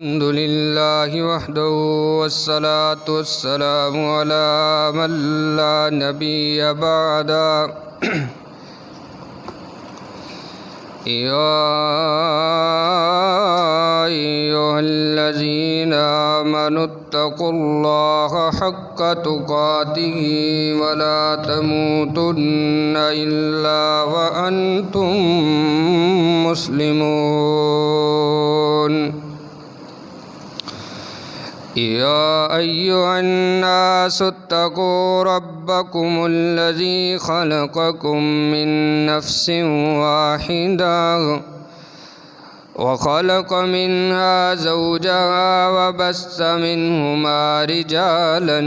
الحمد لله وحده والصلاة والسلام على من لا نبي بعده يا أيها الذين آمنوا اتقوا الله حق تقاته ولا تموتن إلا وأنتم مسلمون يا أيها الناس اتقوا ربكم الذي خلقكم من نفس واحدة وخلق منها زوجها وبث منهما رجالا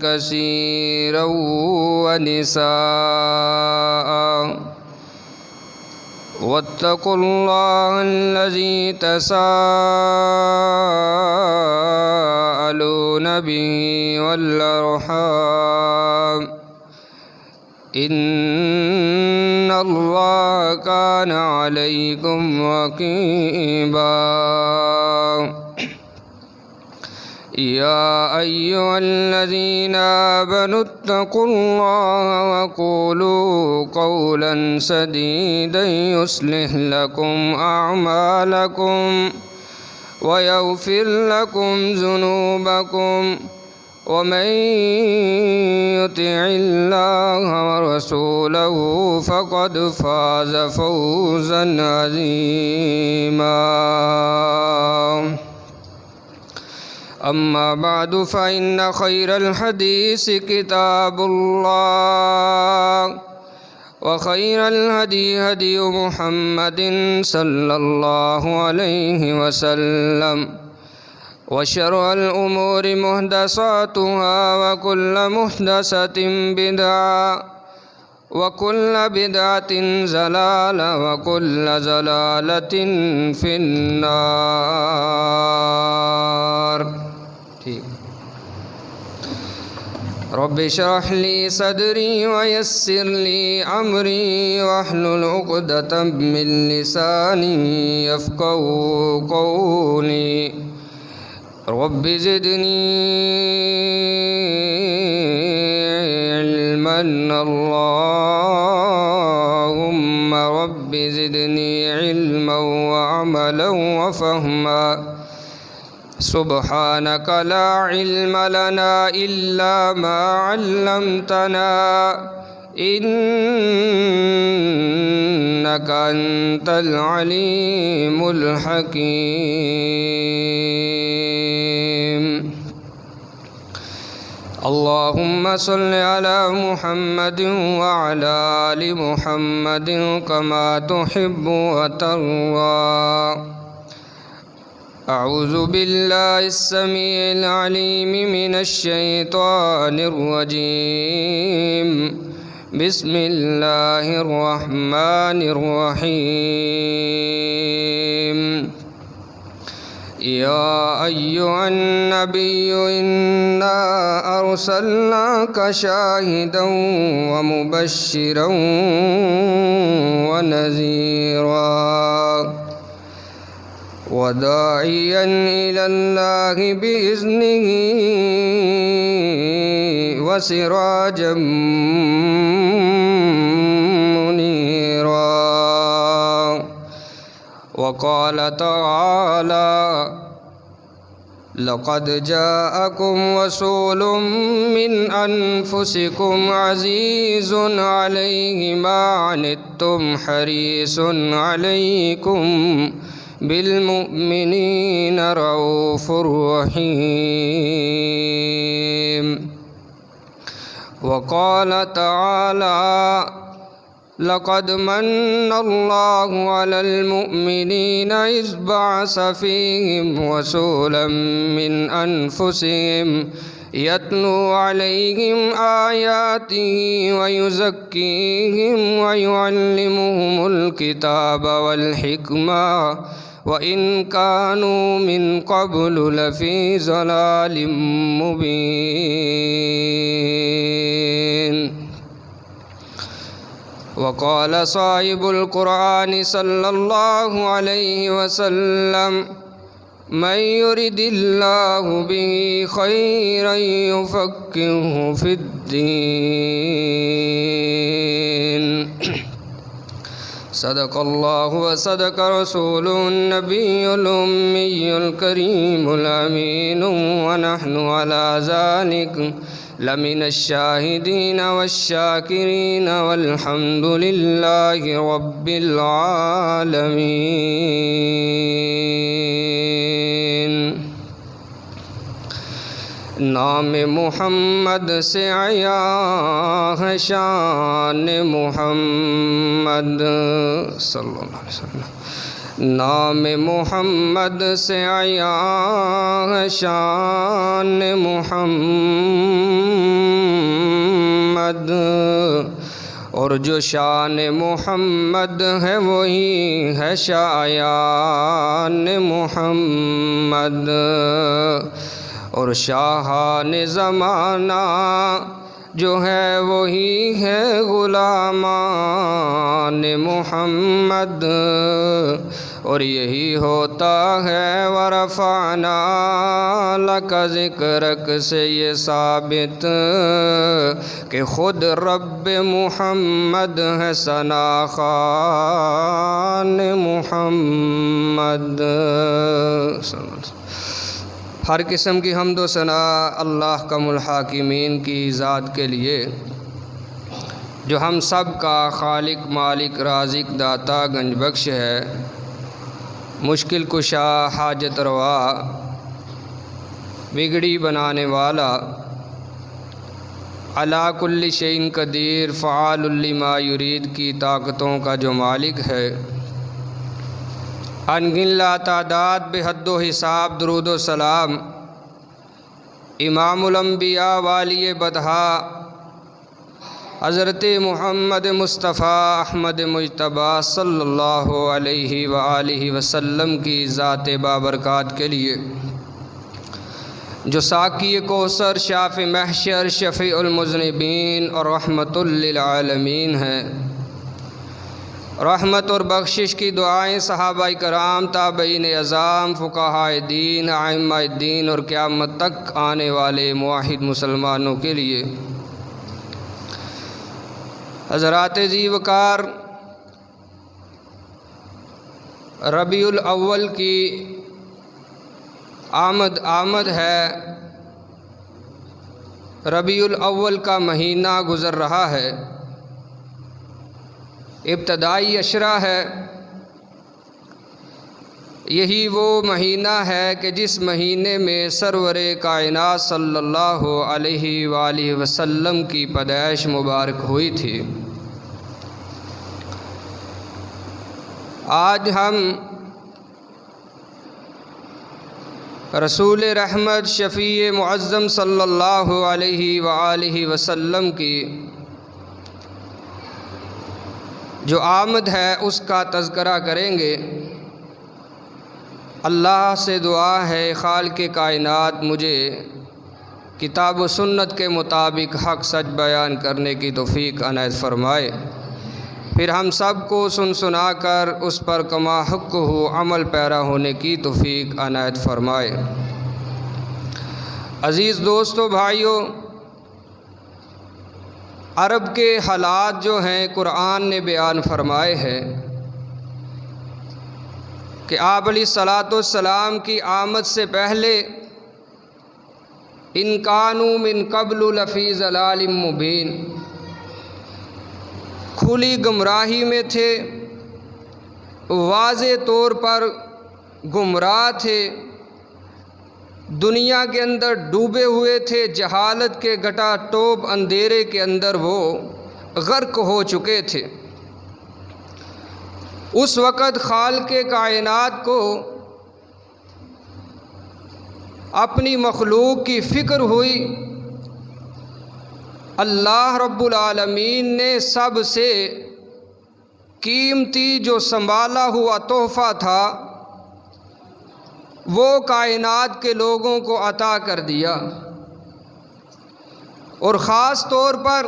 كثيرا ونساء واتقوا الله الذي تساءلون به والأرحام إن الله كان عليكم رقيبا يا أيها الذين آمنوا اتقوا الله وقولوا قولا سديدا يصلح لكم أعمالكم ويغفر لكم ذنوبكم ومن يطع الله ورسوله فقد فاز فوزا عظيما أما بعد فإن خير الحديث كتاب الله وخير الهدي هدي محمد صلى الله عليه وسلم وشر الأمور محدثاتها وكل محدثة بدعة وكل بدعة ضلالة وكل ضلالة في النار. رب اشرح لي صدري ويسر لي أمري واحلل عقدة من لساني يفقهوا قولي رب زدني علما اللهم رب زدني علما وعملا وفهما سبحانك لا علم لنا إلا ما علمتنا إنك أنت العليم الحكيم. اللهم صل على محمد وعلى آل محمد كما تحب وترضى. أعوذ بالله السميع العليم من الشيطان الرجيم. بسم الله الرحمن الرحيم. يا أيها النبي إنا أرسلناك شاهدا ومبشرا ونذيرا وداعيا إلى الله بإذنه وسراجا منيرا. وقال تعالى لقد جاءكم رسول من أنفسكم عزيز عليه ما عنتم حريص عليكم بالمؤمنين رؤوف رحيم. وقال تعالى لقد من الله على المؤمنين إذ بعث فيهم رسولا من أنفسهم يتلو عليهم آياته ويزكيهم ويعلمهم الكتاب والحكمة وإن كانوا من قبل لفي ضلال مبين. وقال صاحب القرآن صلى الله عليه وسلم من يرد الله به خيرا يفقهه في الدين صدق الله وصدق رسوله النبي الأمي الكريم الأمين ونحن على ذلك لمن الشاهدين والشاكرين والحمد لله رب العالمين۔ نام محمد سے عیاں ہے شان محمد صلی اللہ علیہ وسلم۔ نام محمد سے عیاں ہے شان محمد، اور جو شان محمد ہے وہی ہے شایان محمد، اور شاہان زمانہ جو ہے وہی ہے غلامان محمد، اور یہی ہوتا ہے ورفعنا لک ذکرک سے یہ ثابت کہ خود رب محمد ہے ثنا خوان محمد۔ ہر قسم کی حمد و ثنا اللہ کم الحاکمین کی ذات کے لیے، جو ہم سب کا خالق مالک رازق داتا گنج بخش ہے، مشکل کشا حاجت روا بگڑی بنانے والا، علی کل شیء قدیر فعال لما یرید کی طاقتوں کا جو مالک ہے، انگن لا تعداد بے حد و حساب درود و سلام امام الانبیاء والی بدہا حضرت محمد مصطفیٰ احمد مجتبیٰ صلی اللہ علیہ وآلہ وسلم کی ذات بابرکات کے لیے، جو ساقی کوثر شافع محشر شفیع المذنبین اور رحمت للعالمین ہے۔ رحمت اور بخشش کی دعائیں صحابہ کرام، تابعین اعظام، فقہاء دین، ائمہ دین اور قیامت تک آنے والے موحد مسلمانوں کے لیے۔ حضرات ذی وقار، ربیع الاول کی آمد ہے، ربیع الاول کا مہینہ گزر رہا ہے، ابتدائی عشرہ ہے۔ یہی وہ مہینہ ہے کہ جس مہینے میں سرور کائنات صلی اللہ علیہ وآلہ وسلم کی پیدائش مبارک ہوئی تھی۔ آج ہم رسول رحمت شفیع معظم صلی اللہ علیہ وآلہ وسلم کی جو آمد ہے اس کا تذکرہ کریں گے۔ اللہ سے دعا ہے خالق کائنات مجھے کتاب و سنت کے مطابق حق سچ بیان کرنے کی توفیق عنایت فرمائے، پھر ہم سب کو سنا کر اس پر کما حق ہو عمل پیرا ہونے کی توفیق عنایت فرمائے۔ عزیز دوستو بھائیو، عرب کے حالات جو ہیں قرآن نے بیان فرمائے ہیں کہ آپ علیہ الصلاۃ والسلام کی آمد سے پہلے ان کانوا من قبل لفی ضلال مبین، کھلی گمراہی میں تھے، واضح طور پر گمراہ تھے، دنیا کے اندر ڈوبے ہوئے تھے، جہالت کے گٹا ٹوپ اندھیرے کے اندر وہ غرق ہو چکے تھے۔ اس وقت خالق کائنات کو اپنی مخلوق کی فکر ہوئی، اللہ رب العالمین نے سب سے قیمتی جو سنبھالا ہوا تحفہ تھا وہ کائنات کے لوگوں کو عطا کر دیا، اور خاص طور پر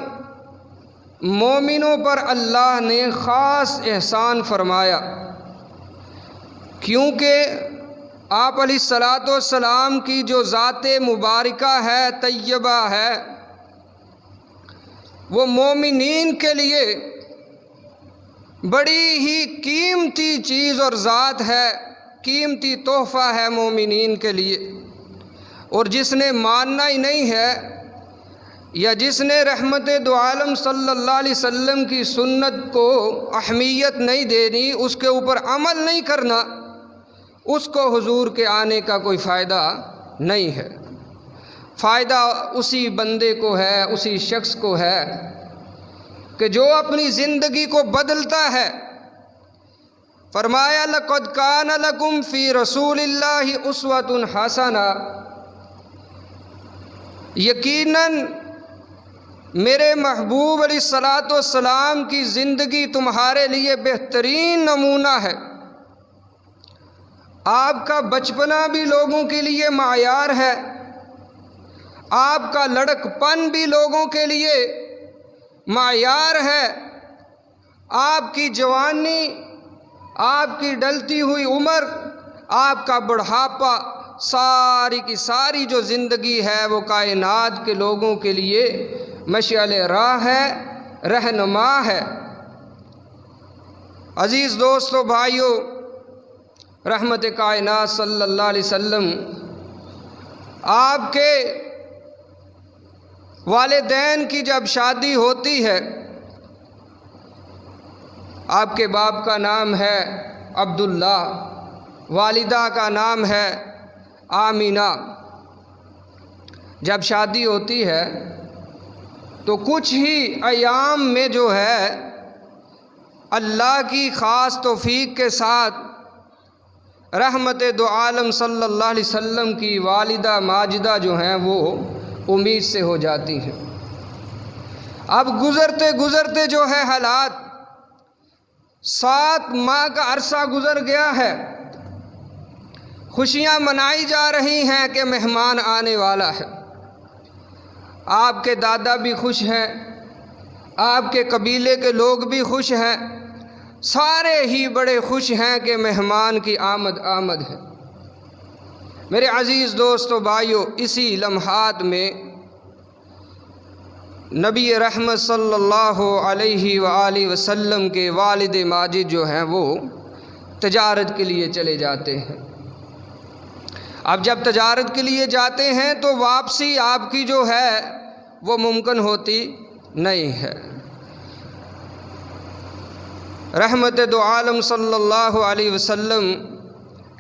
مومنوں پر اللہ نے خاص احسان فرمایا، کیونکہ آپ علیہ الصلاۃ والسلام کی جو ذات مبارکہ ہے، طیبہ ہے، وہ مومنین کے لیے بڑی ہی قیمتی چیز اور ذات ہے، قیمتی تحفہ ہے مومنین کے لیے۔ اور جس نے ماننا ہی نہیں ہے، یا جس نے رحمت دو عالم صلی اللہ علیہ وسلم کی سنت کو اہمیت نہیں دینی، اس کے اوپر عمل نہیں کرنا، اس کو حضور کے آنے کا کوئی فائدہ نہیں ہے۔ فائدہ اسی بندے کو ہے، اسی شخص کو ہے کہ جو اپنی زندگی کو بدلتا ہے۔ فرمایا لَقَدْ كَانَ لَكُمْ فِي رَسُولِ اللَّهِ أُسْوَةٌ حَسَنَةٌ، یقیناً میرے محبوب علیہ الصلاۃ والسلام کی زندگی تمہارے لیے بہترین نمونہ ہے۔ آپ کا بچپنا بھی لوگوں کے لیے معیار ہے، آپ کا لڑک پن بھی لوگوں کے لیے معیار ہے، آپ کی جوانی، آپ کی ڈلتی ہوئی عمر، آپ کا بڑھاپا، ساری کی ساری جو زندگی ہے وہ کائنات کے لوگوں کے لیے مشعل راہ ہے، رہنما ہے۔ عزیز دوستو، بھائیو، رحمت کائنات صلی اللہ علیہ وسلم آپ کے والدین کی جب شادی ہوتی ہے، آپ کے باپ کا نام ہے عبداللہ، والدہ کا نام ہے آمینہ۔ جب شادی ہوتی ہے تو کچھ ہی ایام میں جو ہے اللہ کی خاص توفیق کے ساتھ رحمت دو عالم صلی اللہ علیہ وسلم کی والدہ ماجدہ جو ہیں وہ امید سے ہو جاتی ہیں۔ اب گزرتے گزرتے جو ہے حالات، 7 ماہ کا عرصہ گزر گیا ہے، خوشیاں منائی جا رہی ہیں کہ مہمان آنے والا ہے۔ آپ کے دادا بھی خوش ہیں، آپ کے قبیلے کے لوگ بھی خوش ہیں، سارے ہی بڑے خوش ہیں کہ مہمان کی آمد ہے۔ میرے عزیز دوستو، بھائیو، اسی لمحات میں نبی رحمت صلی اللہ علیہ وآلہ وسلم کے والد ماجد جو ہیں وہ تجارت کے لیے چلے جاتے ہیں۔ اب جب تجارت کے لیے جاتے ہیں تو واپسی آپ کی جو ہے وہ ممکن ہوتی نہیں ہے۔ رحمت دو عالم صلی اللہ علیہ وسلم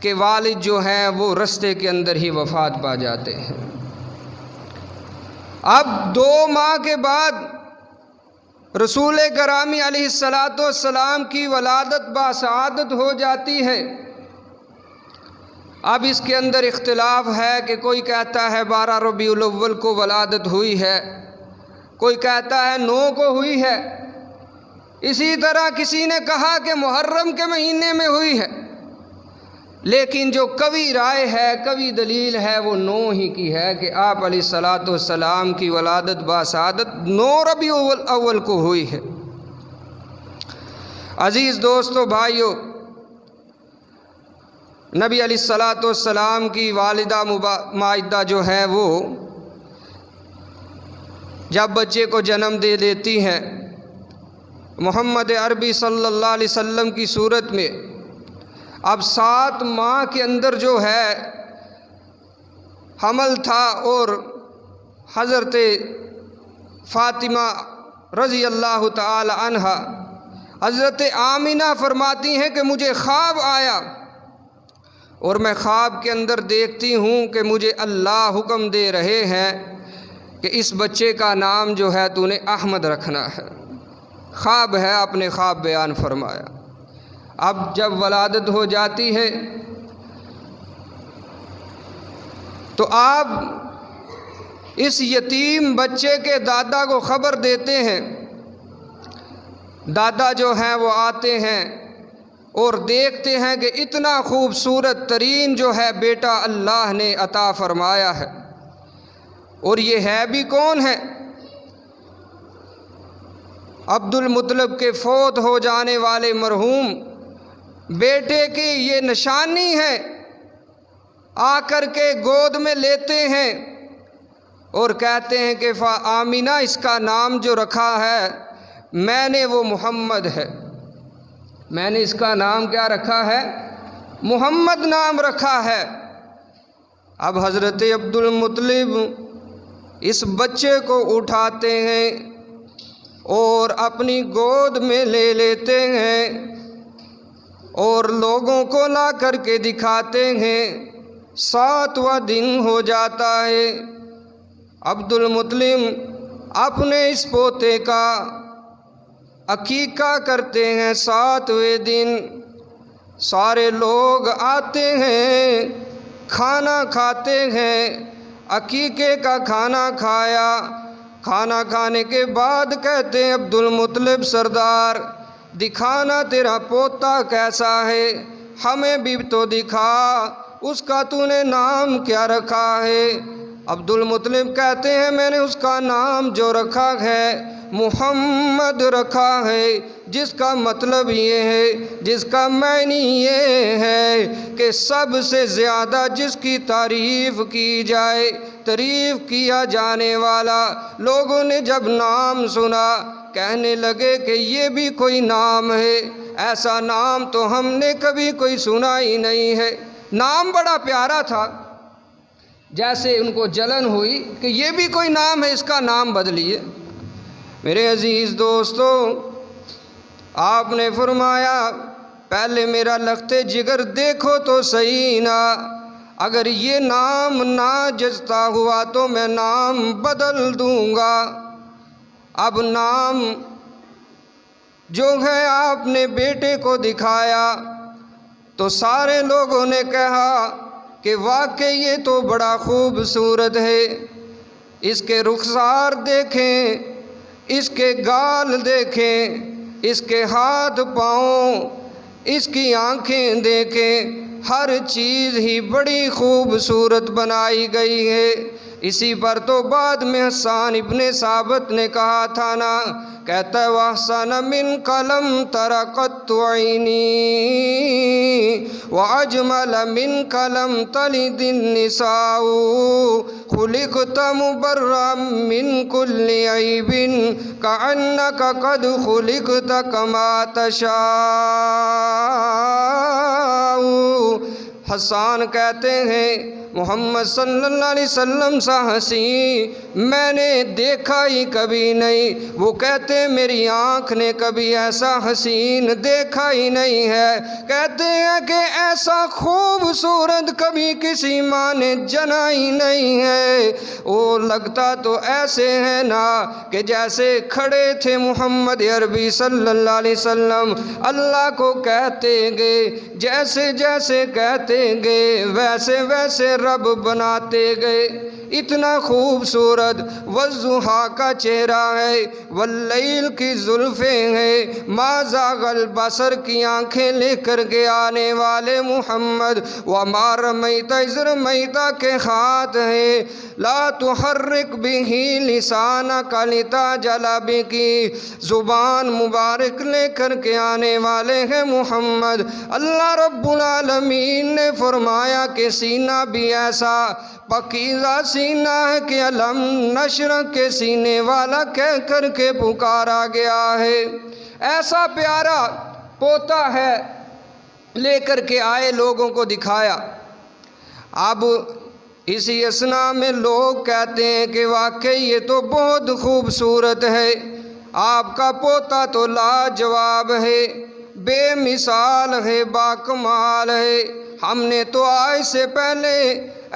کے والد جو ہیں وہ رستے کے اندر ہی وفات پا جاتے ہیں۔ اب 2 ماہ کے بعد رسول گرامی علیہ الصلاۃ والسلام کی ولادت باسعادت ہو جاتی ہے۔ اب اس کے اندر اختلاف ہے کہ کوئی کہتا ہے 12 ربیع الاول کو ولادت ہوئی ہے، کوئی کہتا ہے 9 کو ہوئی ہے، اسی طرح کسی نے کہا کہ محرم کے مہینے میں ہوئی ہے، لیکن جو قوی رائے ہے، قوی دلیل ہے، وہ 9 ہی کی ہے کہ آپ علیہ الصلاۃ والسلام کی ولادت باسعادت 9 ربیع الاول کو ہوئی ہے۔ عزیز دوستو، بھائیو، نبی علیہ الصلاۃ والسلام کی والدہ ماجدہ جو ہے وہ جب بچے کو جنم دے دیتی ہیں، محمد عربی صلی اللہ علیہ وسلم کی صورت میں، اب 7 ماہ کے اندر جو ہے حمل تھا، اور حضرت فاطمہ رضی اللہ تعالی عنہا، حضرت آمینہ فرماتی ہیں کہ مجھے خواب آیا اور میں خواب کے اندر دیکھتی ہوں کہ مجھے اللہ حکم دے رہے ہیں کہ اس بچے کا نام جو ہے تو نے احمد رکھنا ہے۔ خواب ہے، اپنے خواب بیان فرمایا۔ اب جب ولادت ہو جاتی ہے تو آپ اس یتیم بچے کے دادا کو خبر دیتے ہیں۔ دادا جو ہیں وہ آتے ہیں اور دیکھتے ہیں کہ اتنا خوبصورت ترین جو ہے بیٹا اللہ نے عطا فرمایا ہے، اور یہ ہے بھی کون ہے؟ عبد المطلب کے فوت ہو جانے والے مرحوم بیٹے کی یہ نشانی ہے آ کر کے گود میں لیتے ہیں اور کہتے ہیں کہ آمینہ اس کا نام جو رکھا ہے میں نے وہ محمد ہے، میں نے اس کا نام کیا رکھا ہے؟ محمد نام رکھا ہے۔ اب حضرت عبد المطلب اس بچے کو اٹھاتے ہیں اور اپنی گود میں لے لیتے ہیں اور لوگوں کو لا کر کے دکھاتے ہیں۔ 7واں دن ہو جاتا ہے، عبد المطلب اپنے اس پوتے کا عقیقہ کرتے ہیں۔ 7ویں دن سارے لوگ آتے ہیں، کھانا کھاتے ہیں، عقیقے کا کھانا کھایا۔ کھانا کھانے کے بعد کہتے ہیں عبد المطلب سردار دکھانا تیرا پوتا کیسا ہے، ہمیں بھی تو دکھا، اس کا تو نے نام کیا رکھا ہے؟ عبد المطلب کہتے ہیں میں نے اس کا نام جو رکھا ہے محمد رکھا ہے، جس کا مطلب یہ ہے، جس کا معنی یہ ہے کہ سب سے زیادہ جس کی تعریف کی جائے، تعریف کیا جانے والا۔ لوگوں نے جب نام سنا کہنے لگے کہ یہ بھی کوئی نام ہے، ایسا نام تو ہم نے کبھی کوئی سنا ہی نہیں ہے۔ نام بڑا پیارا تھا، جیسے ان کو جلن ہوئی کہ یہ بھی کوئی نام ہے، اس کا نام بدلیے۔ میرے عزیز دوستو، آپ نے فرمایا پہلے میرا لخت جگر دیکھو تو صحیح نا، اگر یہ نام نہ جچتا ہوا تو میں نام بدل دوں گا۔ اب نام جو ہے آپ نے بیٹے کو دکھایا تو سارے لوگوں نے کہا کہ واقعی یہ تو بڑا خوبصورت ہے، اس کے رخسار دیکھیں، اس کے گال دیکھیں، اس کے ہاتھ پاؤں، اس کی آنکھیں دیکھیں، ہر چیز ہی بڑی خوبصورت بنائی گئی ہے۔ اسی پر تو بعد میں حسان ابن ثابت نے کہا تھا نا، کہتا ہے وَأَحْسَنَ مِنْكَ لَمْ تَرَ قَطُّ عَيْنِي وَأَجْمَلَ مِنْكَ لَمْ تَلِدِ النِّسَاءُ خُلِقْتَ مُبَرًّا مِنْ كُلِّ عَيْبٍ كَأَنَّكَ قَدْ خُلِقْتَ كَمَا تَشَاءُ۔ حسان کہتے ہیں محمد صلی اللہ علیہ وسلم سا حسین میں نے دیکھا ہی کبھی نہیں۔ وہ کہتے ہیں میری آنکھ نے کبھی ایسا حسین دیکھا ہی نہیں ہے، کہتے ہیں کہ ایسا خوبصورت کبھی کسی ماں نے جنا ہی نہیں ہے۔ وہ لگتا تو ایسے ہے نا کہ جیسے کھڑے تھے محمد عربی صلی اللہ علیہ وسلم، اللہ کو کہتے گئے، جیسے جیسے کہتے گئے ویسے ویسے رب بناتے گئے۔ اتنا خوبصورت والضحیٰ کا چہرہ ہے، واللیل کی زلفیں ہیں، ما زاغ البصر کی آنکھیں لے کر کے آنے والے محمد، وما رمیت اذ رمیت کے ہاتھ ہیں، لا تحرک بہ لسانک لتعجل بہ کی زبان مبارک لے کر کے آنے والے ہیں محمد۔ اللہ رب العالمین نے فرمایا کہ سینہ بھی ایسا پاکیزہ سینہ ہے کہ علم نشرح کے سینے والا کہہ کر کے پکارا گیا ہے۔ ایسا پیارا پوتا ہے، لے کر کے آئے، لوگوں کو دکھایا۔ اب اسی اثنا میں لوگ کہتے ہیں کہ واقعی یہ تو بہت خوبصورت ہے، آپ کا پوتا تو لاجواب ہے، بے مثال ہے، باکمال ہے، ہم نے تو آج سے پہلے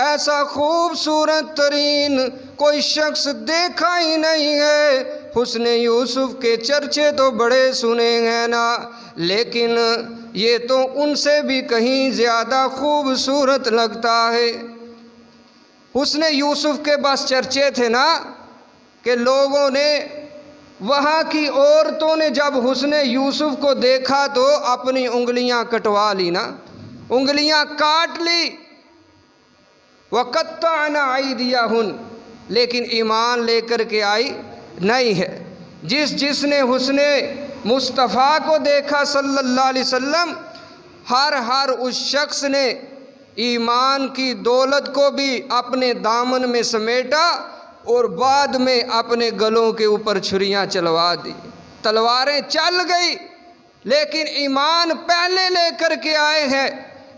ایسا خوبصورت ترین کوئی شخص دیکھا ہی نہیں ہے۔ حسن یوسف کے چرچے تو بڑے سنے ہیں نا، لیکن یہ تو ان سے بھی کہیں زیادہ خوبصورت لگتا ہے۔ حسن یوسف کے بس چرچے تھے نا کہ لوگوں نے، وہاں کی عورتوں نے جب حسن یوسف کو دیکھا تو اپنی انگلیاں کٹوا لی نا، انگلیاں کاٹ لی۔ وَقَطَّعْنَ أَيْدِيَهُنَّ، لیکن ایمان لے کر کے آئی نہیں ہے۔ جس نے حسن مصطفیٰ کو دیکھا صلی اللہ علیہ وسلم، ہر اس شخص نے ایمان کی دولت کو بھی اپنے دامن میں سمیٹا اور بعد میں اپنے گلوں کے اوپر چھریاں چلوا دی، تلواریں چل گئی، لیکن ایمان پہلے لے کر کے آئے ہیں۔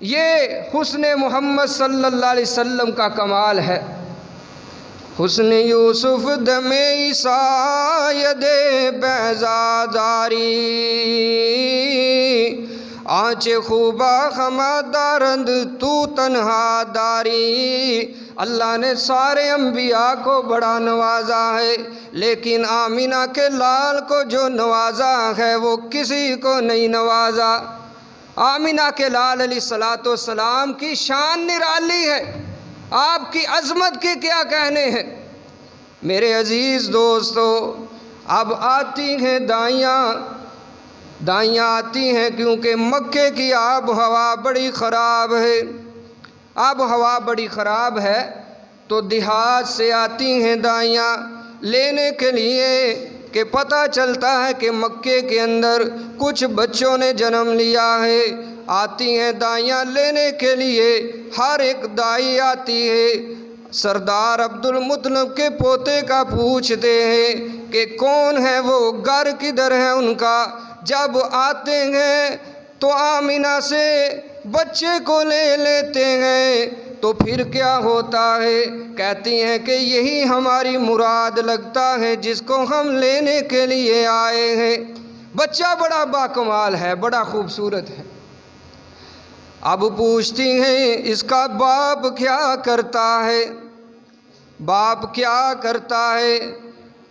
یہ حسن محمد صلی اللہ علیہ وسلم کا کمال ہے۔ حسن یوسف دم عیسیٰ ید بیضاداری، آنچ خوبا خما دارند تو تنہا داری۔ اللہ نے سارے انبیاء کو بڑا نوازا ہے، لیکن آمینہ کے لال کو جو نوازا ہے وہ کسی کو نہیں نوازا۔ آمینہ کے لال علیہ السلام کی شان نرالی ہے، آپ کی عظمت کے کیا کہنے ہیں۔ میرے عزیز دوستو، اب آتی ہیں دائیاں آتی ہیں، کیونکہ مکے کی آب و ہوا بڑی خراب ہے، آب و ہوا بڑی خراب ہے، تو دیہات سے آتی ہیں دائیاں لینے کے لیے کہ پتہ چلتا ہے کہ مکے کے اندر کچھ بچوں نے جنم لیا ہے۔ آتی ہیں دائیاں لینے کے لیے، ہر ایک دائی آتی ہے، سردار عبد المطلب کے پوتے کا پوچھتے ہیں کہ کون ہے وہ، گھر کدھر ہے ان کا۔ جب آتے ہیں تو آمینہ سے بچے کو لے لیتے ہیں، تو پھر کیا ہوتا ہے؟ کہتی ہیں کہ یہی ہماری مراد لگتا ہے جس کو ہم لینے کے لیے آئے ہیں۔ بچہ بڑا باکمال ہے، بڑا خوبصورت ہے۔ اب پوچھتی ہیں اس کا باپ کیا کرتا ہے، باپ کیا کرتا ہے؟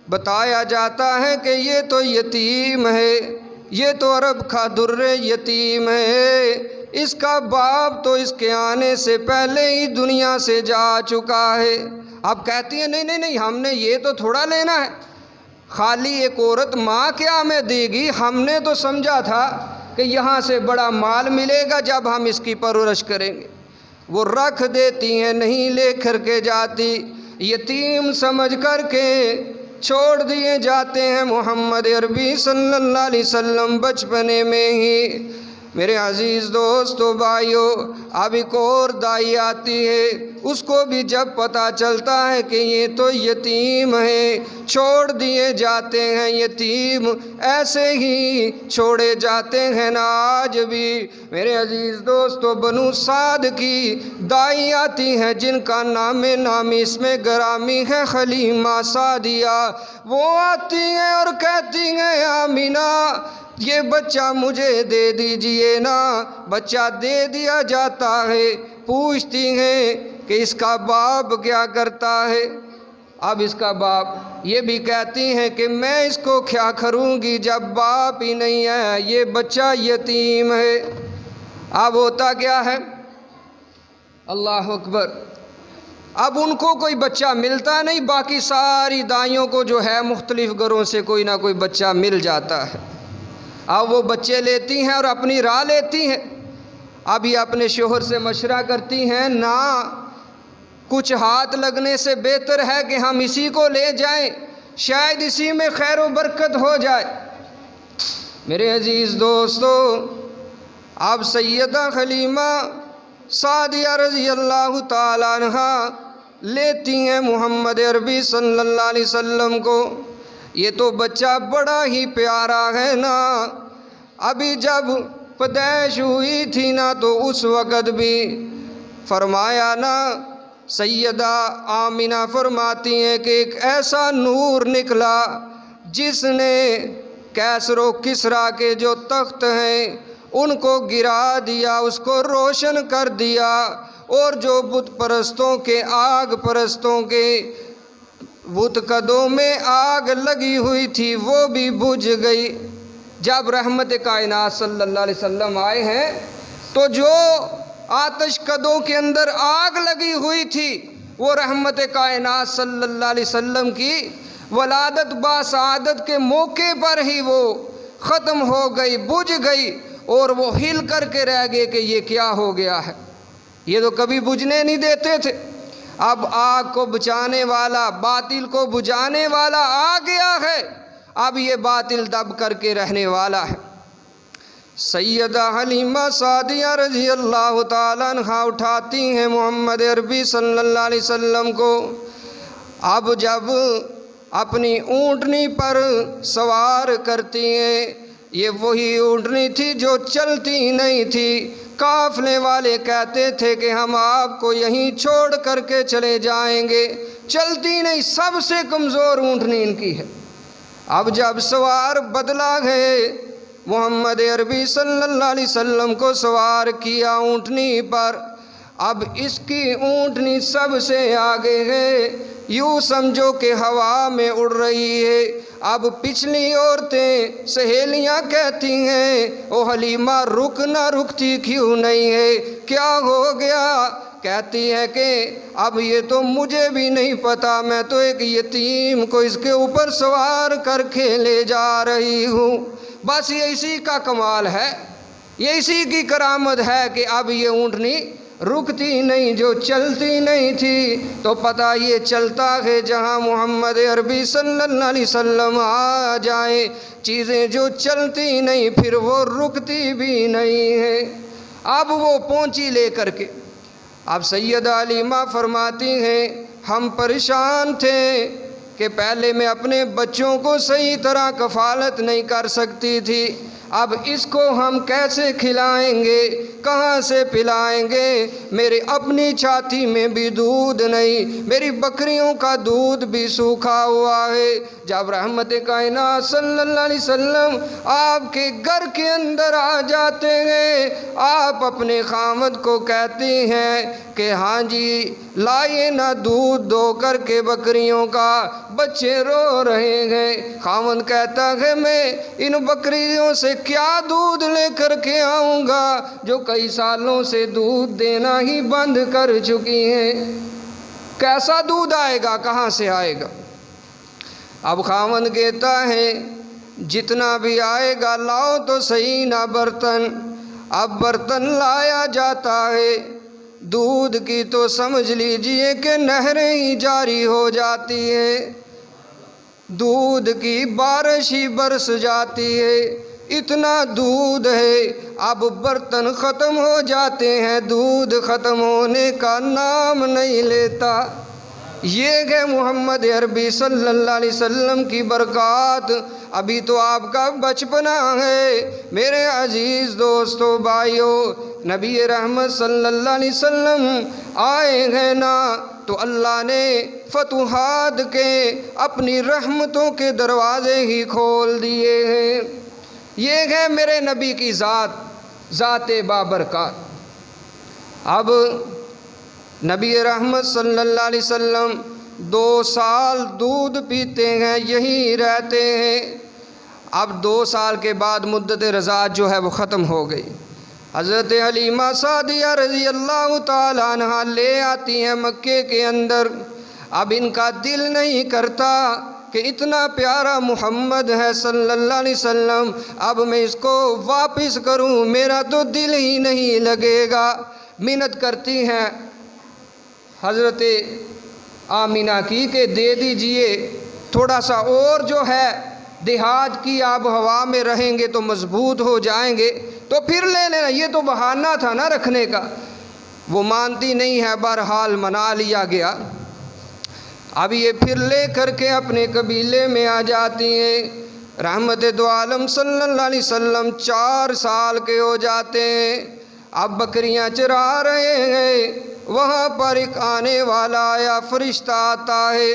بتایا جاتا ہے کہ یہ تو یتیم ہے، یہ تو عرب کا در یتیم ہے، اس کا باپ تو اس کے آنے سے پہلے ہی دنیا سے جا چکا ہے۔ اب کہتی ہیں نہیں، ہم نے یہ تو تھوڑا لینا ہے، خالی ایک عورت ماں کیا ہمیں دے گی؟ ہم نے تو سمجھا تھا کہ یہاں سے بڑا مال ملے گا جب ہم اس کی پرورش کریں گے۔ وہ رکھ دیتی ہیں، نہیں لے کر کے جاتی، یتیم سمجھ کر کے چھوڑ دیے جاتے ہیں محمد عربی صلی اللہ علیہ وسلم بچپنے میں ہی۔ میرے عزیز دوستو بھائیو، اب ایک اور دائی آتی ہے، اس کو بھی جب پتہ چلتا ہے کہ یہ تو یتیم ہے، چھوڑ دیے جاتے ہیں، یتیم ایسے ہی چھوڑے جاتے ہیں نا آج بھی۔ میرے عزیز دوستو، بنو سعد کی دائی آتی ہیں جن کا نام نامی اس میں گرامی ہے حلیمہ سعدیہ، وہ آتی ہیں اور کہتی ہیں آمینہ یہ بچہ مجھے دے دیجئے نا۔ بچہ دے دیا جاتا ہے، پوچھتی ہیں کہ اس کا باپ کیا کرتا ہے۔ اب اس کا باپ، یہ بھی کہتی ہیں کہ میں اس کو کیا کروں گی جب باپ ہی نہیں ہے، یہ بچہ یتیم ہے۔ اب ہوتا کیا ہے؟ اللہ اکبر، اب ان کو کوئی بچہ ملتا نہیں، باقی ساری دائیوں کو جو ہے مختلف گھروں سے کوئی نہ کوئی بچہ مل جاتا ہے۔ اب وہ بچے لیتی ہیں اور اپنی راہ لیتی ہیں۔ اب یہ اپنے شوہر سے مشورہ کرتی ہیں، نہ کچھ ہاتھ لگنے سے بہتر ہے کہ ہم اسی کو لے جائیں، شاید اسی میں خیر و برکت ہو جائے۔ میرے عزیز دوستو، اب سیدہ حلیمہ سعدیہ رضی اللہ تعالیٰ عنہا لیتی ہیں محمد عربی صلی اللہ علیہ وسلم کو۔ یہ تو بچہ بڑا ہی پیارا ہے نا، ابھی جب پیدائش ہوئی تھی نا تو اس وقت بھی فرمایا نا، سیدہ آمینہ فرماتی ہیں کہ ایک ایسا نور نکلا جس نے کیسر و کسریٰ کے جو تخت ہیں ان کو گرا دیا، اس کو روشن کر دیا، اور جو بت پرستوں کے آگ پرستوں کے بت قدوں میں آگ لگی ہوئی تھی وہ بھی بجھ گئی۔ جب رحمت کائنات صلی اللہ علیہ وسلم آئے ہیں تو جو آتش قدوں کے اندر آگ لگی ہوئی تھی وہ رحمت کائنات صلی اللہ علیہ وسلم کی ولادت باسعادت کے موقع پر ہی وہ ختم ہو گئی، بجھ گئی، اور وہ ہل کر کے رہ گئے کہ یہ کیا ہو گیا ہے، یہ تو کبھی بجھنے نہیں دیتے تھے۔ اب آگ کو بچانے والا، باطل کو بجھانے والا آ گیا ہے، اب یہ باطل دب کر کے رہنے والا ہے۔ سیدہ حلیمہ سعدیہ رضی اللہ تعالیٰ عنہ اٹھاتی ہیں محمد عربی صلی اللہ علیہ وسلم کو۔ اب جب اپنی اونٹنی پر سوار کرتی ہیں، یہ وہی اونٹنی تھی جو چلتی نہیں تھی۔ قافلے والے کہتے تھے کہ ہم آپ کو یہیں چھوڑ کر کے چلے جائیں گے، چلتی نہیں، سب سے کمزور اونٹنی ان کی ہے۔ اب جب سوار بدلا گئے، محمد عربی صلی اللہ علیہ وسلم کو سوار کیا اونٹنی پر، اب اس کی اونٹنی سب سے آگے ہے، یوں سمجھو کہ ہوا میں اڑ رہی ہے۔ اب پچھلی عورتیں سہیلیاں کہتی ہیں، او حلیمہ رکتی کیوں نہیں ہے، کیا ہو گیا؟ کہتی ہے کہ اب یہ تو مجھے بھی نہیں پتا، میں تو ایک یتیم کو اس کے اوپر سوار کر کے لے جا رہی ہوں۔ بس یہ اسی کا کمال ہے، یہ اسی کی کرامت ہے کہ اب یہ اونٹنی رکتی نہیں، جو چلتی نہیں تھی تو پتہ یہ چلتا ہے جہاں محمد عربی صلی اللہ علیہ وسلم آ جائیں، چیزیں جو چلتی نہیں پھر وہ رکتی بھی نہیں ہے۔ اب وہ پہنچی لے کر کے، اب سیدہ حلیمہ فرماتی ہیں ہم پریشان تھے کہ پہلے میں اپنے بچوں کو صحیح طرح کفالت نہیں کر سکتی تھی، اب اس کو ہم کیسے کھلائیں گے، کہاں سے پلائیں گے؟ میرے اپنی چھاتی میں بھی دودھ نہیں، میری بکریوں کا دودھ بھی سوکھا ہوا ہے۔ جب رحمت کائنات صلی اللہ علیہ وسلم آپ کے گھر کے اندر آ جاتے ہیں، آپ اپنے خاوند کو کہتے ہیں کہ ہاں جی لائے نہ دودھ دو کر کے بکریوں کا، بچے رو رہے ہیں۔ خاوند کہتا ہے میں ان بکریوں سے کیا دودھ لے کر کے آؤں گا جو کئی سالوں سے دودھ دینا ہی بند کر چکی ہیں، کیسا دودھ آئے گا، کہاں سے آئے گا؟ اب خاوند کہتا ہے جتنا بھی آئے گا لاؤ تو صحیح نہ برتن۔ اب برتن لایا جاتا ہے، دودھ کی تو سمجھ لیجئے کہ نہریں ہی جاری ہو جاتی ہیں، دودھ کی بارش ہی برس جاتی ہے، اتنا دودھ ہے۔ اب برتن ختم ہو جاتے ہیں، دودھ ختم ہونے کا نام نہیں لیتا۔ یہ ہے محمد عربی صلی اللہ علیہ وسلم کی برکات۔ ابھی تو آپ کا بچپنا ہے میرے عزیز دوستو بھائیو، نبی رحمت صلی اللہ علیہ وسلم آئے ہیں نا تو اللہ نے فتوحات کے اپنی رحمتوں کے دروازے ہی کھول دیے ہیں۔ یہ ہے میرے نبی کی ذات بابرکات۔ اب نبی رحمت صلی اللہ علیہ وسلم 2 سال دودھ پیتے ہیں، یہی رہتے ہیں۔ اب 2 سال کے بعد مدت رضاعت جو ہے وہ ختم ہو گئی۔ حضرت حلیمہ سعدیہ رضی اللہ تعالیٰ عنہ لے آتی ہیں مکے کے اندر۔ اب ان کا دل نہیں کرتا کہ اتنا پیارا محمد ہے صلی اللہ علیہ وسلم، اب میں اس کو واپس کروں، میرا تو دل ہی نہیں لگے گا۔ منت کرتی ہیں حضرت آمینہ کی کہ دے دیجئے، تھوڑا سا اور جو ہے دیہات کی آب و ہوا میں رہیں گے تو مضبوط ہو جائیں گے تو پھر لے لینا، یہ تو بہانہ تھا نا رکھنے کا۔ وہ مانتی نہیں ہے، بہرحال منا لیا گیا۔ اب یہ پھر لے کر کے اپنے قبیلے میں آ جاتی ہیں۔ رحمت دو عالم صلی اللہ علیہ وسلم 4 سال کے ہو جاتے ہیں۔ اب بکریاں چرا رہے ہیں، وہاں پر ایک آنے والا آیا، فرشتہ آتا ہے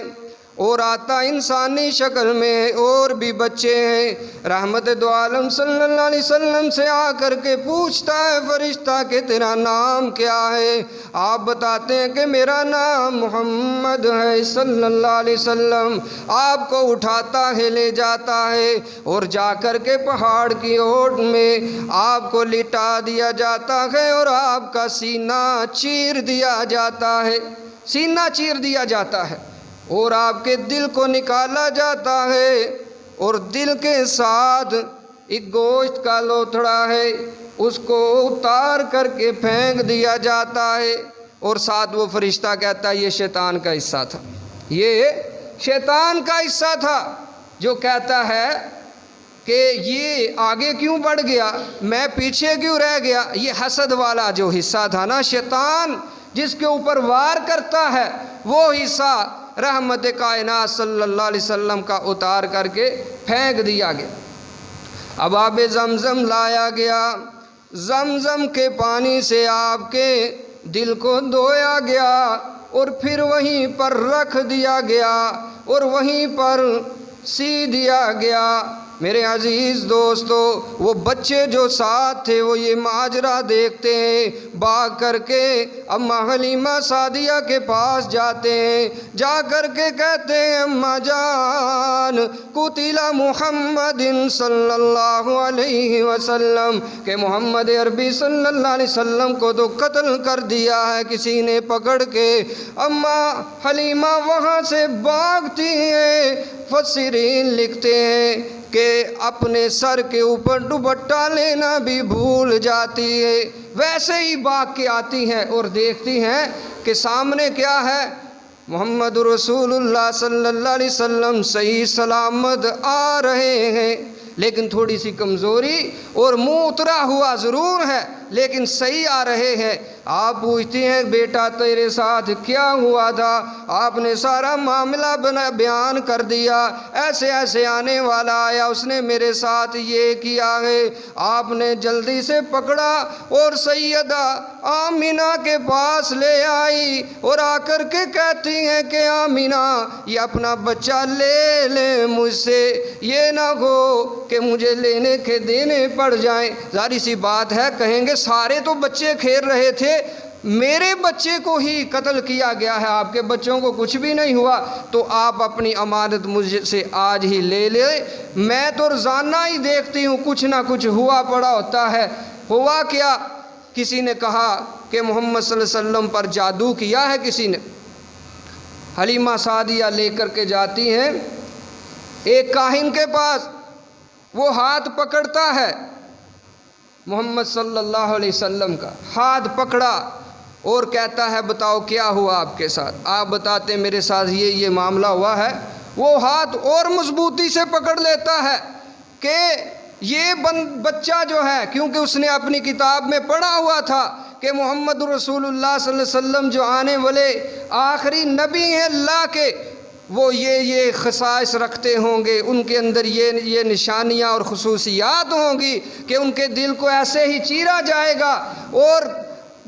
اور آتا انسانی شکل میں، اور بھی بچے ہیں۔ رحمت دو عالم صلی اللہ علیہ وسلم سے آ کر کے پوچھتا ہے فرشتہ کہ تیرا نام کیا ہے؟ آپ بتاتے ہیں کہ میرا نام محمد ہے صلی اللہ علیہ وسلم۔ آپ کو اٹھاتا ہے، لے جاتا ہے اور جا کر کے پہاڑ کی اوٹ میں آپ کو لٹا دیا جاتا ہے اور آپ کا سینہ چیر دیا جاتا ہے، سینہ چیر دیا جاتا ہے اور آپ کے دل کو نکالا جاتا ہے، اور دل کے ساتھ ایک گوشت کا لوتھڑا ہے، اس کو اتار کر کے پھینک دیا جاتا ہے، اور ساتھ وہ فرشتہ کہتا ہے یہ شیطان کا حصہ تھا، یہ شیطان کا حصہ تھا جو کہتا ہے کہ یہ آگے کیوں بڑھ گیا، میں پیچھے کیوں رہ گیا۔ یہ حسد والا جو حصہ تھا نا، شیطان جس کے اوپر وار کرتا ہے، وہ حصہ رحمت کائنات صلی اللہ علیہ وسلم کا اتار کر کے پھینک دیا گیا۔ اب آب زمزم لایا گیا، زمزم کے پانی سے آپ کے دل کو دھویا گیا اور پھر وہیں پر رکھ دیا گیا اور وہیں پر سی دیا گیا۔ میرے عزیز دوستو، وہ بچے جو ساتھ تھے وہ یہ ماجرا دیکھتے ہیں، بھاگ کر کے اماں حلیمہ سعدیہ کے پاس جاتے ہیں، جا کر کے کہتے ہیں اماں جان قتل محمد صلی اللہ علیہ وسلم، کہ محمد عربی صلی اللہ علیہ وسلم کو تو قتل کر دیا ہے کسی نے پکڑ کے۔ اماں حلیمہ وہاں سے بھاگتی ہیں۔ مفسرین لکھتے ہیں کہ اپنے سر کے اوپر دوپٹہ لینا بھی بھول جاتی ہے، ویسے ہی بھاگ کے آتی ہیں اور دیکھتی ہیں کہ سامنے کیا ہے، محمد رسول اللہ صلی اللہ علیہ وسلم صحیح سلامت آ رہے ہیں، لیکن تھوڑی سی کمزوری اور منہ اترا ہوا ضرور ہے، لیکن صحیح آ رہے ہیں۔ آپ پوچھتی ہیں بیٹا تیرے ساتھ کیا ہوا تھا؟ آپ نے سارا معاملہ بیان کر دیا، ایسے ایسے آنے والا آیا، اس نے میرے ساتھ یہ کیا ہے۔ آپ نے جلدی سے پکڑا اور سیدہ آمینہ کے پاس لے آئی اور آ کر کے کہتی ہیں کہ آمینہ یہ اپنا بچہ لے لیں مجھ سے، یہ نہ ہو کہ مجھے لینے کے دینے پڑ جائیں۔ ظاہر سی بات ہے، کہیں گے سارے تو بچے کھیل رہے تھے، میرے بچے کو ہی قتل کیا گیا ہے، آپ کے بچوں کو کچھ بھی نہیں ہوا، تو آپ اپنی امانت مجھ سے آج ہی لے لے۔ میں تو روزانہ ہی دیکھتی ہوں کچھ نہ کچھ ہوا پڑا ہوتا ہے۔ ہوا کیا؟ کسی نے کہا کہ محمد صلی اللہ علیہ وسلم پر جادو کیا ہے کسی نے۔ حلیمہ سعدیہ لے کر کے جاتی ہیں ایک کاہن کے پاس، وہ ہاتھ پکڑتا ہے محمد صلی اللہ علیہ وسلم کا، ہاتھ پکڑا اور کہتا ہے بتاؤ کیا ہوا آپ کے ساتھ؟ آپ بتاتے میرے ساتھ یہ معاملہ ہوا ہے۔ وہ ہاتھ اور مضبوطی سے پکڑ لیتا ہے کہ یہ بچہ جو ہے، کیونکہ اس نے اپنی کتاب میں پڑھا ہوا تھا کہ محمد رسول اللہ صلی اللہ علیہ وسلم جو آنے والے آخری نبی ہیں اللہ کے، وہ یہ خصائص رکھتے ہوں گے، ان کے اندر یہ نشانیاں اور خصوصیات ہوں گی کہ ان کے دل کو ایسے ہی چیرا جائے گا اور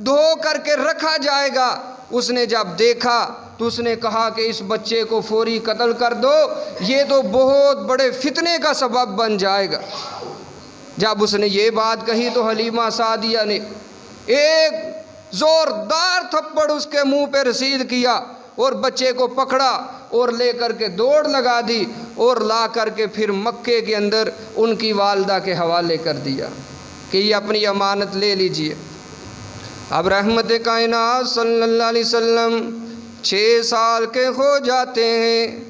دھو کر کے رکھا جائے گا۔ اس نے جب دیکھا تو اس نے کہا کہ اس بچے کو فوری قتل کر دو، یہ تو بہت بڑے فتنے کا سبب بن جائے گا۔ جب اس نے یہ بات کہی تو حلیمہ سعدیہ نے ایک زوردار تھپڑ اس کے منہ پہ رسید کیا اور بچے کو پکڑا اور لے کر کے دوڑ لگا دی اور لا کر کے پھر مکے کے اندر ان کی والدہ کے حوالے کر دیا کہ یہ اپنی امانت لے لیجئے۔ اب رحمت کائنات صلی اللہ علیہ وسلم 6 سال کے ہو جاتے ہیں۔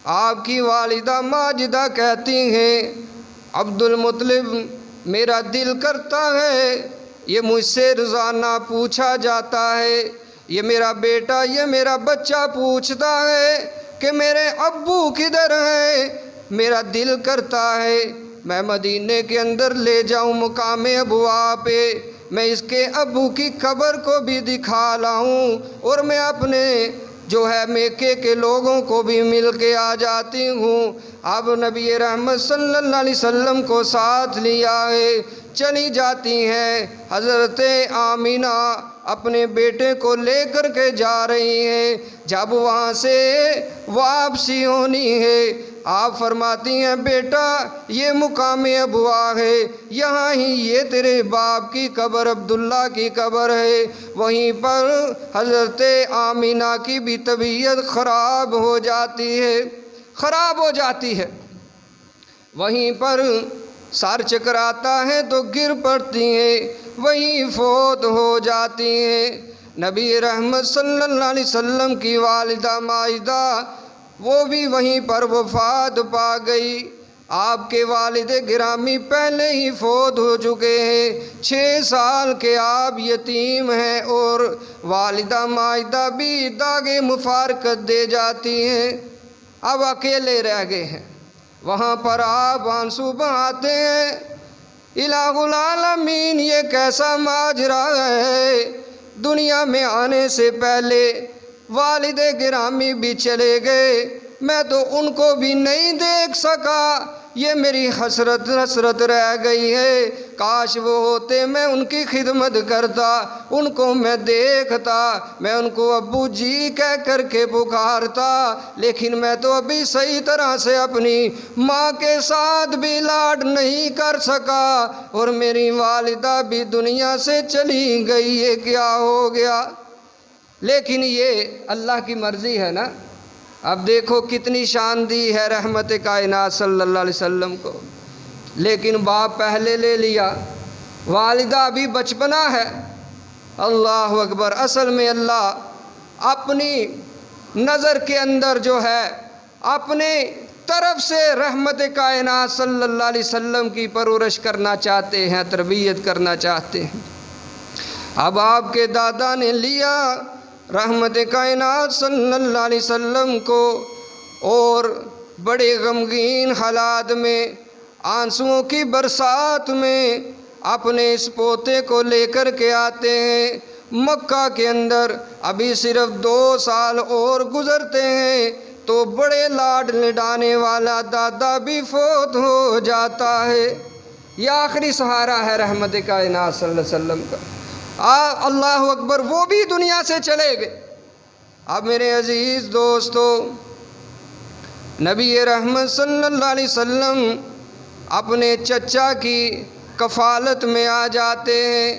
آپ کی والدہ ماجدہ کہتی ہیں عبد المطلب میرا دل کرتا ہے، یہ مجھ سے روزانہ پوچھا جاتا ہے، یہ میرا بیٹا، یہ میرا بچہ پوچھتا ہے کہ میرے ابو کدھر ہیں۔ میرا دل کرتا ہے میں مدینے کے اندر لے جاؤں مقام ابوا پہ، میں اس کے ابو کی قبر کو بھی دکھا لاؤں اور میں اپنے جو ہے میکے کے لوگوں کو بھی مل کے آ جاتی ہوں۔ اب نبی رحمت صلی اللہ علیہ وسلم کو ساتھ لیا ہے، چلی جاتی ہیں۔ حضرت آمینہ اپنے بیٹے کو لے کر کے جا رہی ہیں۔ جب وہاں سے واپسی ہونی ہے، آپ فرماتی ہیں بیٹا یہ مقام ابوا ہے، یہاں ہی یہ تیرے باپ کی قبر عبداللہ کی قبر ہے۔ وہیں پر حضرت آمینہ کی بھی طبیعت خراب ہو جاتی ہے، وہیں پر سر چکراتا ہے تو گر پڑتی ہیں، وہیں فوت ہو جاتی ہیں۔ نبی رحمت صلی اللہ علیہ وسلم کی والدہ ماجدہ وہ بھی وہیں پر وفات پا گئی۔ آپ کے والد گرامی پہلے ہی فوت ہو چکے ہیں، 6 سال کے آپ یتیم ہیں اور والدہ ماجدہ بھی داغ مفارقت دے جاتی ہیں۔ اب اکیلے رہ گئے ہیں، وہاں پر آپ آنسو بہاتے ہیں۔ الہ العالمین یہ کیسا ماجرا ہے، دنیا میں آنے سے پہلے والد گرامی بھی چلے گئے، میں تو ان کو بھی نہیں دیکھ سکا، یہ میری حسرت رہ گئی ہے، کاش وہ ہوتے میں ان کی خدمت کرتا، ان کو میں دیکھتا، میں ان کو ابو جی کہہ کر کے پکارتا، لیکن میں تو ابھی صحیح طرح سے اپنی ماں کے ساتھ بھی لاڈ نہیں کر سکا، اور میری والدہ بھی دنیا سے چلی گئی، یہ کیا ہو گیا؟ لیکن یہ اللہ کی مرضی ہے نا۔ اب دیکھو کتنی شان دی ہے رحمت کائنات صلی اللہ علیہ وسلم کو، لیکن باپ پہلے لے لیا، والدہ ابھی بچپنا ہے۔ اللہ اکبر۔ اصل میں اللہ اپنی نظر کے اندر جو ہے اپنے طرف سے رحمت کائنات صلی اللہ علیہ وسلم کی پرورش کرنا چاہتے ہیں، تربیت کرنا چاہتے ہیں۔ اب آپ کے دادا نے لیا رحمت کائنات صلی اللہ علیہ وسلم کو، اور بڑے غمگین حالات میں، آنسوؤں کی برسات میں اپنے اس پوتے کو لے کر کے آتے ہیں مکہ کے اندر۔ ابھی صرف 2 سال اور گزرتے ہیں تو بڑے لاڈ لڈانے والا دادا بھی فوت ہو جاتا ہے۔ یہ آخری سہارا ہے رحمت کائنات صلی اللہ علیہ وسلم کا۔ اللہ اکبر، وہ بھی دنیا سے چلے گئے۔ اب میرے عزیز دوستو، نبی رحمت صلی اللہ علیہ وسلم اپنے چچا کی کفالت میں آ جاتے ہیں۔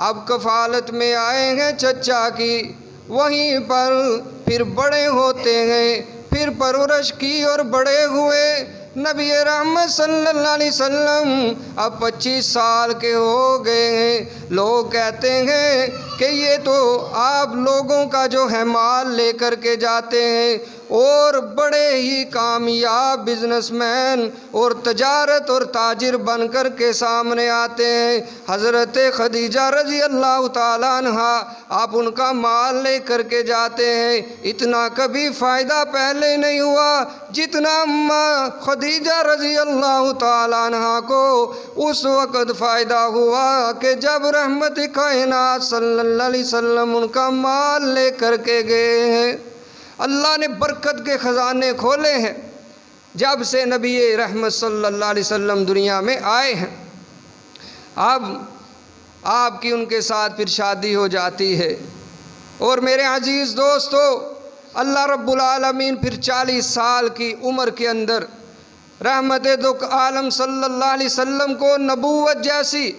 اب کفالت میں آئے ہیں چچا کی، وہیں پر پھر بڑے ہوتے ہیں، پھر پرورش کی اور بڑے ہوئے۔ نبی رحمت صلی اللہ علیہ وسلم اب 25 سال کے ہو گئے ہیں۔ لوگ کہتے ہیں کہ یہ تو آپ لوگوں کا جو ہے مال لے کر کے جاتے ہیں، اور بڑے ہی کامیاب بزنس مین اور تجارت اور تاجر بن کر کے سامنے آتے ہیں۔ حضرت خدیجہ رضی اللہ تعالیٰ عنہا، آپ ان کا مال لے کر کے جاتے ہیں، اتنا کبھی فائدہ پہلے نہیں ہوا جتنا اماں خدیجہ رضی اللہ تعالیٰ عنہا کو اس وقت فائدہ ہوا کہ جب رحمت کائنات صلی اللہ علیہ وسلم ان کا مال لے کر کے گئے ہیں۔ اللہ نے برکت کے خزانے کھولے ہیں جب سے نبی رحمت صلی اللہ علیہ وسلم دنیا میں آئے ہیں۔ اب آپ کی ان کے ساتھ پھر شادی ہو جاتی ہے، اور میرے عزیز دوستو، اللہ رب العالمین پھر 40 سال کی عمر کے اندر رحمت دو عالم صلی اللہ علیہ وسلم کو نبوت جیسی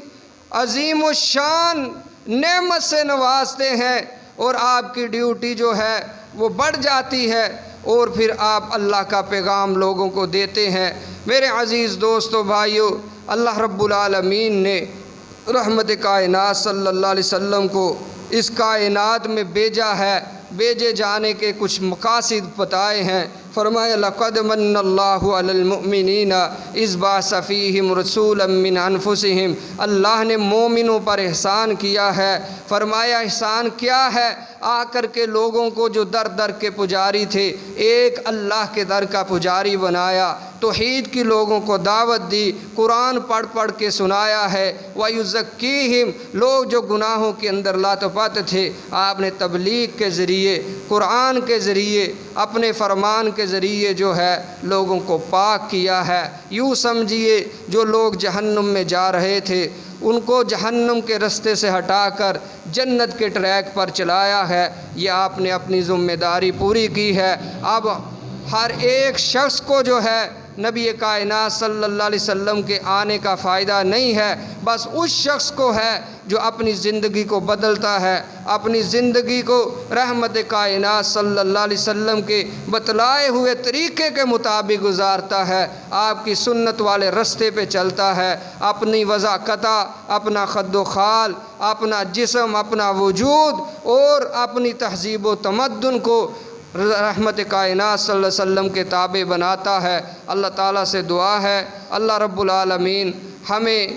عظیم الشان نعمت سے نوازتے ہیں، اور آپ کی ڈیوٹی جو ہے وہ بڑھ جاتی ہے، اور پھر آپ اللہ کا پیغام لوگوں کو دیتے ہیں۔ میرے عزیز دوستو بھائیو، اللہ رب العالمین نے رحمت کائنات صلی اللہ علیہ وسلم کو اس کائنات میں بھیجا ہے، بھیجے جانے کے کچھ مقاصد بتائے ہیں۔ فرمایا لقد من اللہ علی المؤمنین اذ بعث فیہم رسولا من انفسہم، اللہ نے مومنوں پر احسان کیا ہے۔ فرمایا احسان کیا ہے؟ آ کر کے لوگوں کو جو در در کے پجاری تھے، ایک اللہ کے در کا پجاری بنایا، توحید کی لوگوں کو دعوت دی، قرآن پڑھ پڑھ کے سنایا ہے۔ وَيُزَكِّيهِمْ، لوگ جو گناہوں کے اندر لات پات تھے، آپ نے تبلیغ کے ذریعے، قرآن کے ذریعے، اپنے فرمان کے ذریعے جو ہے لوگوں کو پاک کیا ہے۔ یوں سمجھیے جو لوگ جہنم میں جا رہے تھے، ان کو جہنم کے رستے سے ہٹا کر جنت کے ٹریک پر چلایا ہے۔ یہ آپ نے اپنی ذمہ داری پوری کی ہے۔ اب ہر ایک شخص کو جو ہے نبی کائنات صلی اللہ علیہ وسلم کے آنے کا فائدہ نہیں ہے، بس اس شخص کو ہے جو اپنی زندگی کو بدلتا ہے، اپنی زندگی کو رحمت کائنات صلی اللہ علیہ وسلم کے بتلائے ہوئے طریقے کے مطابق گزارتا ہے، آپ کی سنت والے رستے پہ چلتا ہے، اپنی وضاقتہ، اپنا خد و خال، اپنا جسم، اپنا وجود اور اپنی تہذیب و تمدن کو رحمت کائنات صلی اللہ علیہ وسلم کے تابع بناتا ہے۔ اللہ تعالیٰ سے دعا ہے اللہ رب العالمین ہمیں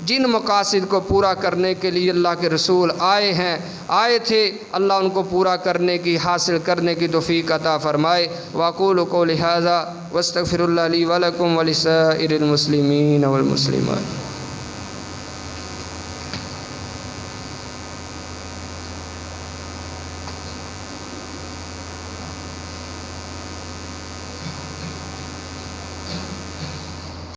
جن مقاصد کو پورا کرنے کے لیے اللہ کے رسول آئے تھے، اللہ ان کو پورا کرنے کی، حاصل کرنے کی توفیق عطا فرمائے۔ واقول قولی ھذا واستغفر اللہ لی ولکم ولسائر المسلمین والمسلمات۔